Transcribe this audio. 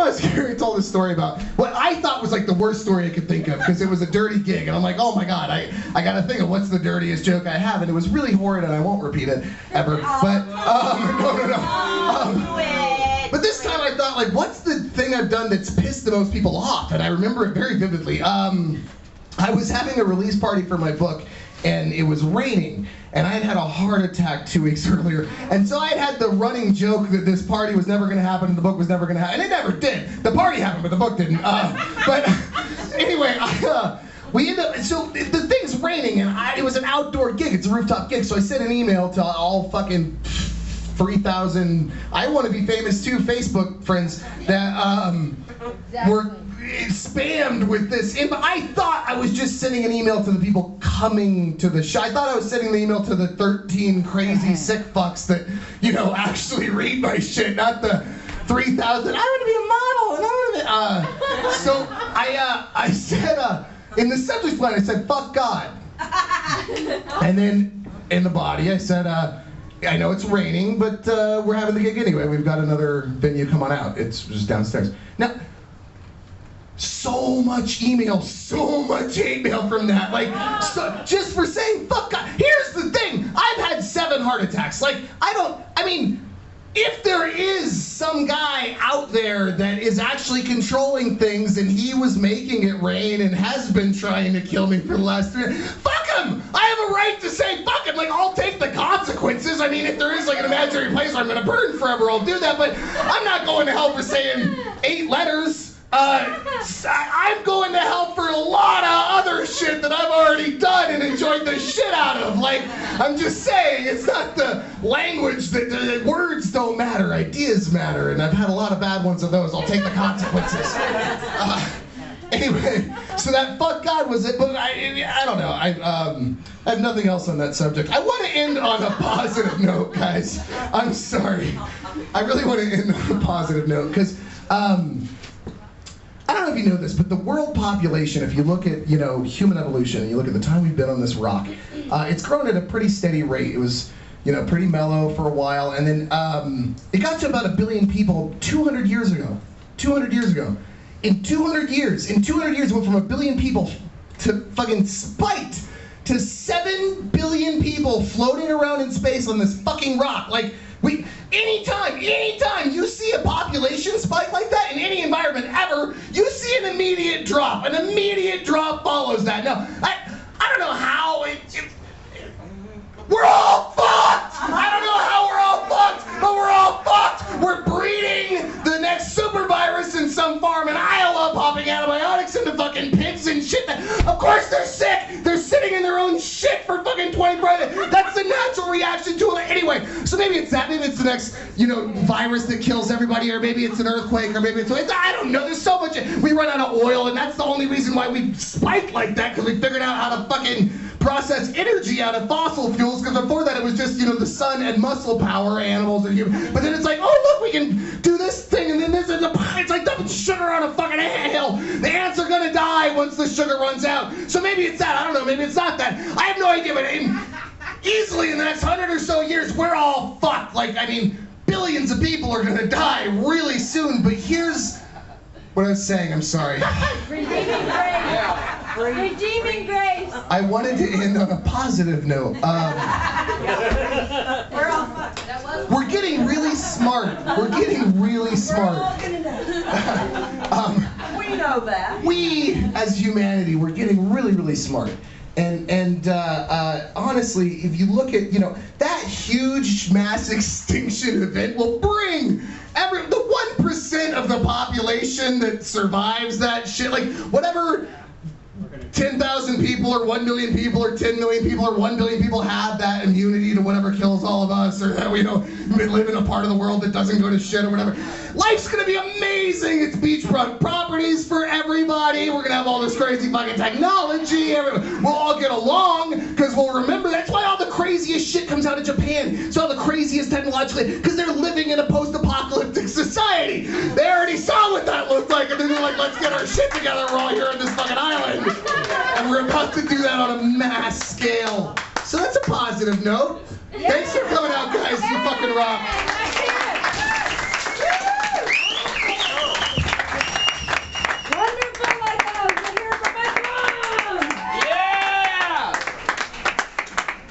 I was here, he told this story about what I thought was like the worst story I could think of, because it was a dirty gig, and I'm like, oh my god, I gotta think of what's the dirtiest joke I have, and it was really horrid, and I won't repeat it ever. But but this time I thought, like, what's the thing I've done that's pissed the most people off? And I remember it very vividly. I was having a release party for my book, and it was raining, and I had had a heart attack 2 weeks earlier, and so I had the running joke that this party was never going to happen and the book was never going to happen, and it never did. The party happened, but the book didn't. But anyway, we ended up, so the thing's raining, and it was an outdoor gig, it's a rooftop gig, so I sent an email to all fucking 3,000 I Want to Be Famous Too Facebook friends that were spammed with this. I thought I was just sending an email to the people coming to the show. I thought I was sending the email to the 13 crazy sick fucks that, you know, actually read my shit, not the 3,000. I want to be a model, and I want to be. So I said in the subject line I said "fuck God," and then in the body I said I know it's raining, but we're having the gig anyway. We've got another venue. Come on out. It's just downstairs. Now, so much email from that. Like, so, just for saying fuck God. Here's the thing. I've had 7 heart attacks. Like, if there is some guy out there that is actually controlling things and he was making it rain and has been trying to kill me for the last 3 years, fuck him! I have a right to say fuck him. Like, I'll take the consequences. I mean, if there is like an imaginary place where I'm gonna burn forever, I'll do that, but I'm not going to hell for saying 8 letters. I'm going to hell for a lot of other shit that I've already done and enjoyed the shit out of. Like, I'm just saying, it's not the language that words don't matter, ideas matter, and I've had a lot of bad ones of those. I'll take the consequences. Anyway, so that fuck God was it, but I don't know. I have nothing else on that subject. I want to end on a positive note, guys. I'm sorry. I really want to end on a positive note, because I don't know if you know this, but the world population, if you look at, you know, human evolution, and you look at the time we've been on this rock, it's grown at a pretty steady rate. It was, you know, pretty mellow for a while, and then it got to about 1 billion people 200 years ago. 200 years ago. In 200 years, it went from 1 billion people to fucking spiked to 7 billion people floating around in space on this fucking rock. Like, anytime you see a population spike like that in any environment ever, you see an immediate drop. An immediate drop follows that. Now, I don't know how we're all fucked! I don't know how we're all fucked, but we're all fucked! We're breeding the next super virus in some farm in Iowa, popping antibiotics into fucking pigs and shit. Of course they're sick! They're sitting in their own shit for fucking 24 hours. That's the natural reaction to it. Anyway, so maybe it's that. Maybe it's the next, you know, virus that kills everybody, or maybe it's an earthquake, or maybe it's I don't know. There's so much. We run out of oil, and that's the only reason why we spiked like that, because we figured out how to fucking process energy out of fossil fuels, because before that it was just, you know, the sun and muscle power, animals and humans. But then it's like, oh look, we can do this thing, and then this is it's like dumping sugar on a fucking anthill. The ants are gonna die once the sugar runs out. So maybe it's that. I don't know. Maybe it's not that. I have no idea. But easily in the next 100 or so years, we're all fucked. Like, I mean, billions of people are gonna die really soon. But here's what I was saying. I'm sorry. Redeeming grace. Redeeming grace. I wanted to end on a positive note. We're all fucked. We're getting really smart. We're getting really smart. We're all gonna die. We know that. We, as humanity, we're getting really, really smart. And honestly, if you look at, you know, that huge mass extinction event will bring the 1% of the population that survives that shit, like whatever 10,000 people or 1 million people or 10 million people or 1 billion people have that immunity to whatever kills all of us, or that we don't live in a part of the world that doesn't go to shit or whatever. Life's gonna be amazing. It's beachfront properties for everybody. We're gonna have all this crazy fucking technology. We'll all get along because we'll remember. That's why all the craziest shit comes out of Japan. So all the craziest technologically, because they're living in a post-apocalyptic society. They already saw what that looked like, and then they're like, let's get our shit together. We're all here on this fucking island. And we're about to do that on a mass scale. So that's a positive note. Thanks for coming out, guys. You fucking rock.